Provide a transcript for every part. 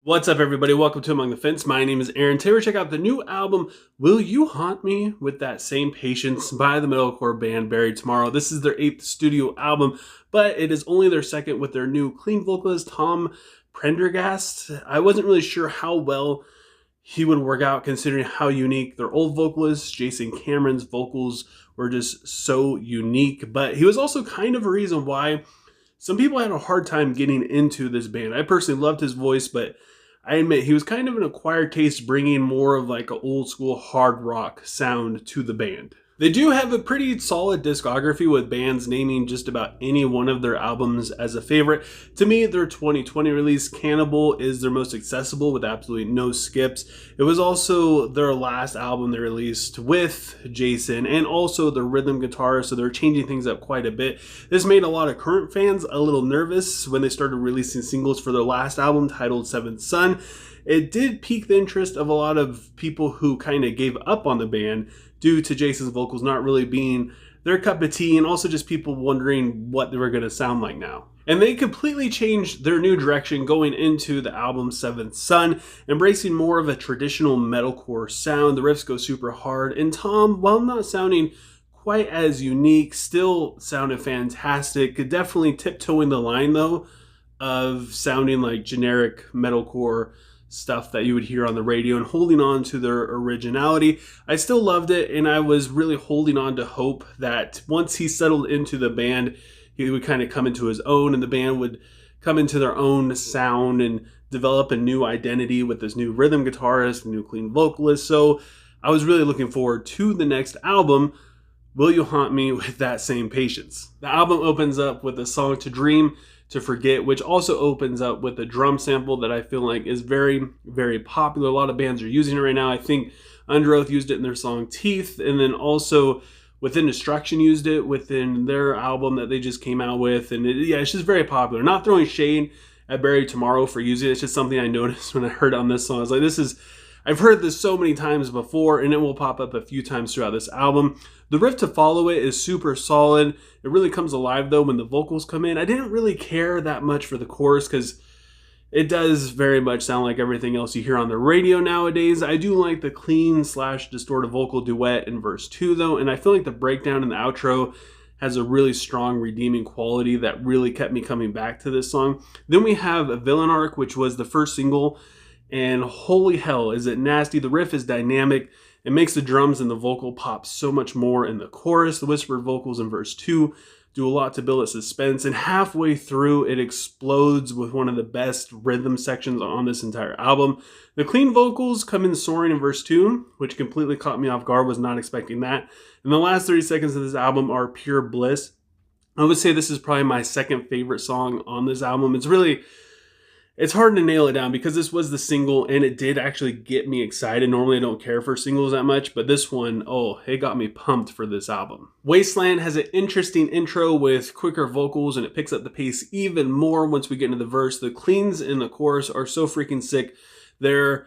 What's up, everybody? Welcome to Among the Fence. My name is Aaron. Today we're checking out the new album, Will You Haunt Me With That Same Patience by the metalcore band Buried Tomorrow. This is their 8th studio album, but it is only their second with their new clean vocalist, Tom Prendergast. I wasn't really sure how well he would work out considering how unique their old vocalist, Jason Cameron's vocals were just so unique, but he was also kind of a reason why some people had a hard time getting into this band. I personally loved his voice, but I admit he was kind of an acquired taste, bringing more of like an old school hard rock sound to the band. They do have a pretty solid discography with bands naming just about any one of their albums as a favorite. To me, their 2020 release, Cannibal, is their most accessible with absolutely no skips. It was also their last album they released with Jason and also the rhythm guitar, so they're changing things up quite a bit. This made a lot of current fans a little nervous when they started releasing singles for their last album titled Seventh Son. It did pique the interest of a lot of people who kind of gave up on the band due to Jason's vocals not really being their cup of tea, and also just people wondering what they were going to sound like now. And they completely changed their new direction going into the album Seventh Son, embracing more of a traditional metalcore sound. The riffs go super hard, and Tom, while not sounding quite as unique, still sounded fantastic. Definitely tiptoeing the line though of sounding like generic metalcore stuff that you would hear on the radio and holding on to their originality. I still loved it, and I was really holding on to hope that once he settled into the band, he would kind of come into his own and the band would come into their own sound and develop a new identity with this new rhythm guitarist, new clean vocalist. So I was really looking forward to the next album, Will You Haunt Me With That Same Patience. The album opens up with a song To Dream To Forget, which also opens up with a drum sample that I feel like is very, very popular. A lot of bands are using it right now. I think Under Oath used it in their song Teeth, and then also Within Destruction used it within their album that they just came out with. And it's just very popular. Not throwing shade at Buried Tomorrow for using it. It's just something I noticed when I heard it on this song. I was like, I've heard this so many times before, and it will pop up a few times throughout this album. The riff to follow it is super solid. It really comes alive though when the vocals come in. I didn't really care that much for the chorus because it does very much sound like everything else you hear on the radio nowadays. I do like the clean / distorted vocal duet in verse 2 though, and I feel like the breakdown in the outro has a really strong redeeming quality that really kept me coming back to this song. Then we have a Villain Arc, which was the first single, and holy hell, is it nasty. The riff is dynamic. It makes the drums and the vocal pop so much more in the chorus. The whispered vocals in verse 2 do a lot to build a suspense, and halfway through it explodes with one of the best rhythm sections on this entire album. The clean vocals come in soaring in verse 2, which completely caught me off guard. Was not expecting that. And the last 30 seconds of this album are pure bliss. I would say this is probably my second favorite song on this album. It's hard to nail it down because this was the single and it did actually get me excited. Normally I don't care for singles that much, but this one, it got me pumped for this album. Wasteland has an interesting intro with quicker vocals, and it picks up the pace even more once we get into the verse. The cleans in the chorus are so freaking sick. Their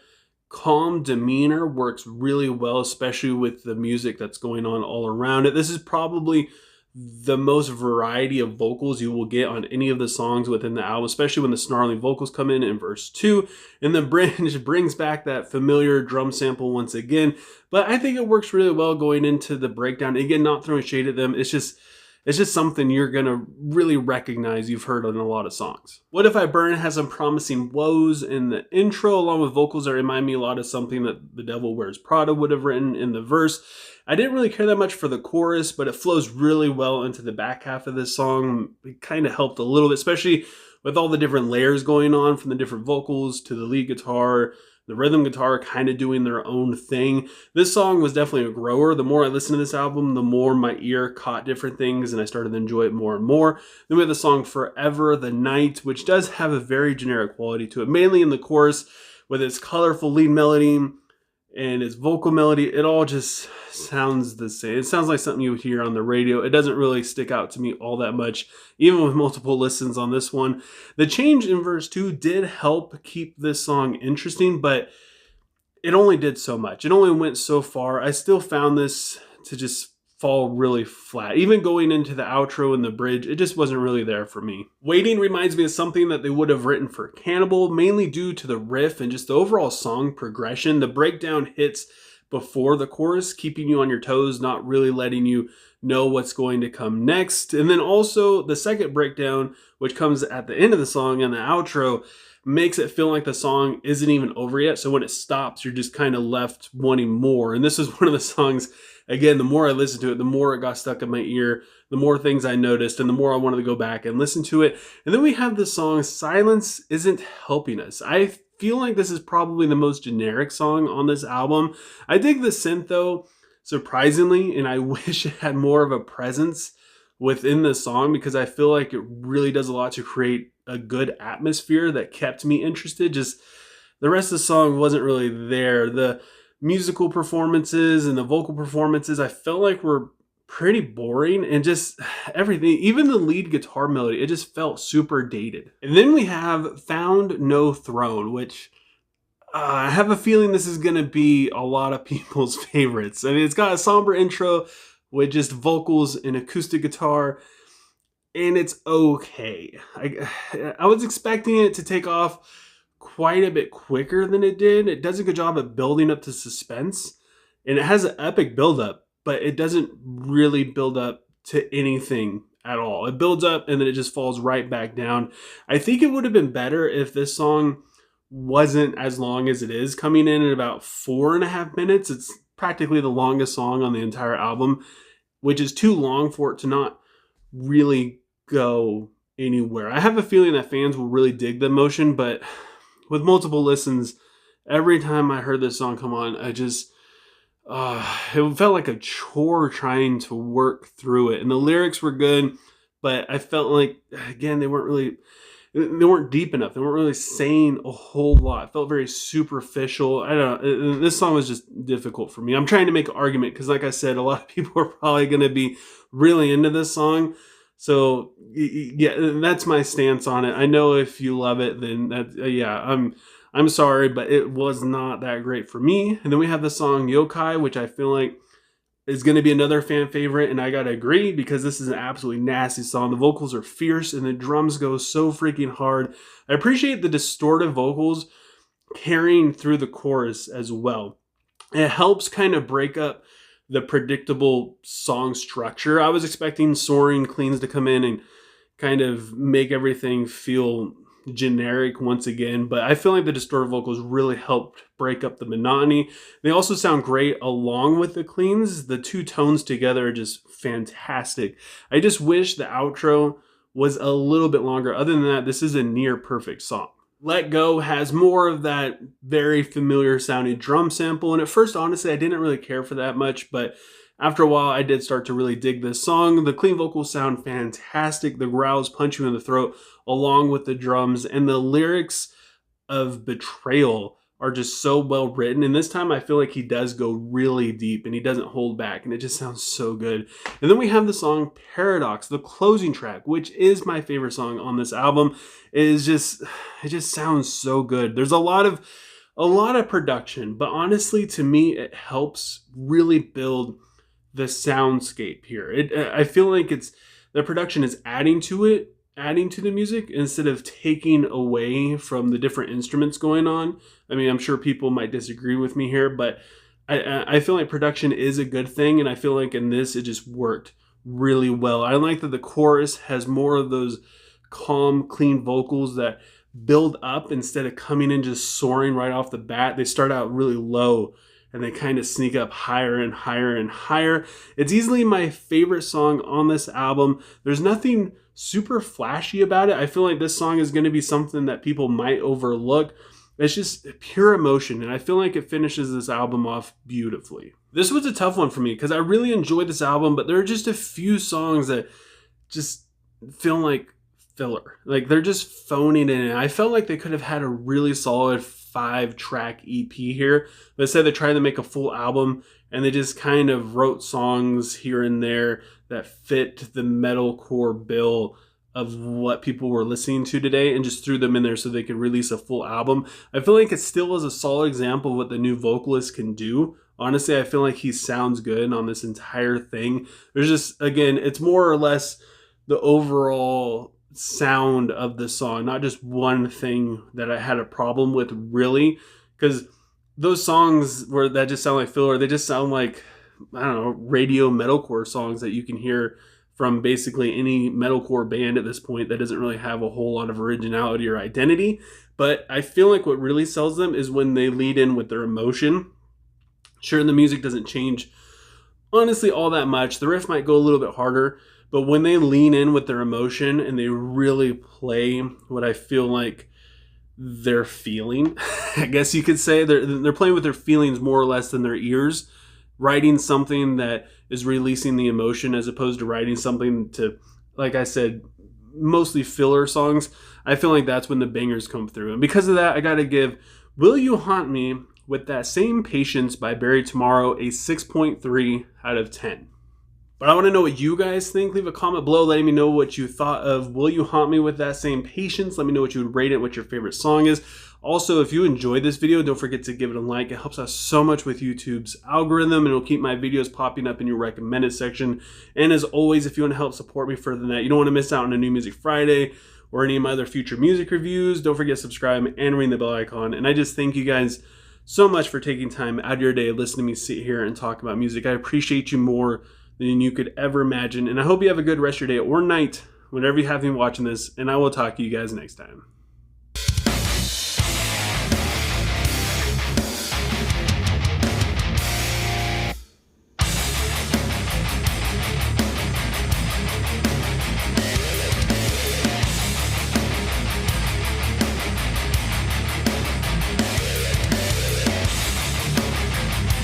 calm demeanor works really well, especially with the music that's going on all around it. This is probably the most variety of vocals you will get on any of the songs within the album, especially when the snarling vocals come in verse 2, and the bridge brings back that familiar drum sample once again. But I think it works really well going into the breakdown. Again, not throwing shade at them. It's just something you're gonna really recognize you've heard on a lot of songs. What If I Burn has some promising woes in the intro, along with vocals that remind me a lot of something that The Devil Wears Prada would have written in the verse. I didn't really care that much for the chorus, but it flows really well into the back half of this song. It kind of helped a little bit, especially with all the different layers going on from the different vocals to the lead guitar, the rhythm guitar kind of doing their own thing. This song was definitely a grower. The more I listened to this album, the more my ear caught different things and I started to enjoy it more and more. Then we have the song Forever the Night, which does have a very generic quality to it, mainly in the chorus with its colorful lead melody and its vocal melody. It all just sounds the same. It sounds like something you would hear on the radio. It doesn't really stick out to me all that much, even with multiple listens on this one. The change in verse 2 did help keep this song interesting, but it only did so much. It only went so far. I still found this to just fall really flat. Even going into the outro and the bridge, it just wasn't really there for me. Waiting reminds me of something that they would have written for Cannibal, mainly due to the riff and just the overall song progression. The breakdown hits before the chorus, keeping you on your toes, not really letting you know what's going to come next. And then also the second breakdown, which comes at the end of the song and the outro, makes it feel like the song isn't even over yet. So when it stops, you're just kind of left wanting more. And this is one of the songs, again, the more I listened to it, the more it got stuck in my ear, the more things I noticed, and the more I wanted to go back and listen to it. And then we have the song Silence Isn't Helping Us. I feel like this is probably the most generic song on this album. I dig the synth though, surprisingly, and I wish it had more of a presence within the song because I feel like it really does a lot to create a good atmosphere that kept me interested. Just the rest of the song wasn't really there. The musical performances and the vocal performances I felt like were pretty boring, and just everything, even the lead guitar melody, it just felt super dated. And then we have Found No Throne, which I have a feeling this is going to be a lot of people's favorites. I mean, it's got a somber intro with just vocals and acoustic guitar, and it's okay. I was expecting it to take off quite a bit quicker than it did. It does a good job at building up to suspense, and it has an epic buildup, but it doesn't really build up to anything at all. It builds up and then it just falls right back down. I think it would have been better if this song wasn't as long as it is, coming in at about 4.5 minutes. It's practically the longest song on the entire album, which is too long for it to not really go anywhere. I have a feeling that fans will really dig the emotion, but with multiple listens, every time I heard this song come on, it felt like a chore trying to work through it. And the lyrics were good, but I felt like, again, they weren't deep enough. They weren't really saying a whole lot. It felt very superficial. I don't know. This song was just difficult for me. I'm trying to make an argument because, like I said, a lot of people are probably going to be really into this song. So yeah, that's my stance on it. I know if you love it, then I'm sorry, but it was not that great for me. And then we have the song Yokai, which I feel like is going to be another fan favorite, and I gotta agree because this is an absolutely nasty song. The vocals are fierce and the drums go so freaking hard. I appreciate the distorted vocals carrying through the chorus as well. It helps kind of break up the predictable song structure. I was expecting soaring cleans to come in and kind of make everything feel generic once again, but I feel like the distorted vocals really helped break up the monotony. They also sound great along with the cleans. The two tones together are just fantastic. I just wish the outro was a little bit longer. Other than that, this is a near perfect song. Let Go has more of that very familiar sounding drum sample, and at first, honestly, I didn't really care for that much, but after a while, I did start to really dig this song. The clean vocals sound fantastic. The growls punch you in the throat along with the drums, and the lyrics of Betrayal are just so well written. And this time I feel like he does go really deep and he doesn't hold back, and it just sounds so good. And then we have the song Paradox, the closing track, which is my favorite song on this album. It just sounds so good. There's a lot of production, but honestly, to me, it helps really build the soundscape here. I feel like the production is adding to the music instead of taking away from the different instruments going on. I mean, I'm sure people might disagree with me here, but I feel like production is a good thing, and I feel like in this, it just worked really well. I like that the chorus has more of those calm, clean vocals that build up instead of coming in just soaring right off the bat. They start out really low, and they kind of sneak up higher and higher and higher. It's easily my favorite song on this album. There's nothing super flashy about it. I feel like this song is going to be something that people might overlook. It's just pure emotion, and I feel like it finishes this album off beautifully. This was a tough one for me because I really enjoyed this album, but there are just a few songs that just feel like filler. Like they're just phoning it in. I felt like they could have had a really solid 5-track EP here, but instead they tried to make a full album, and they just kind of wrote songs here and there that fit the metalcore bill of what people were listening to today and just threw them in there so they could release a full album. I feel like it still is a solid example of what the new vocalist can do Honestly, I feel like he sounds good on this entire thing. There's just, again, it's more or less the overall sound of the song, not just one thing that I had a problem with, really. Because those songs where that just sound like filler, they just sound like, I don't know, radio metalcore songs that you can hear from basically any metalcore band at this point that doesn't really have a whole lot of originality or identity. But I feel like what really sells them is when they lead in with their emotion. Sure, the music doesn't change honestly all that much. The riff might go a little bit harder, but when they lean in with their emotion and they really play what I feel like they're feeling, I guess you could say they're playing with their feelings more or less than their ears, writing something that is releasing the emotion as opposed to writing something to, like I said, mostly filler songs. I feel like that's when the bangers come through. And because of that, I got to give Will You Haunt Me with That Same Patience by Barry Tomorrow a 6.3 out of 10. But I want to know what you guys think. Leave a comment below letting me know what you thought of Will You Haunt Me with That Same Patience. Let me know what you would rate it, what your favorite song is. Also, if you enjoyed this video, don't forget to give it a like. It helps us so much with YouTube's algorithm, and it'll keep my videos popping up in your recommended section. And as always, if you want to help support me further than that, you don't want to miss out on a New Music Friday or any of my other future music reviews, don't forget to subscribe and ring the bell icon. And I just thank you guys so much for taking time out of your day listening to me sit here and talk about music. I appreciate you more than you could ever imagine. And I hope you have a good rest of your day or night, whenever you have me watching this. And I will talk to you guys next time.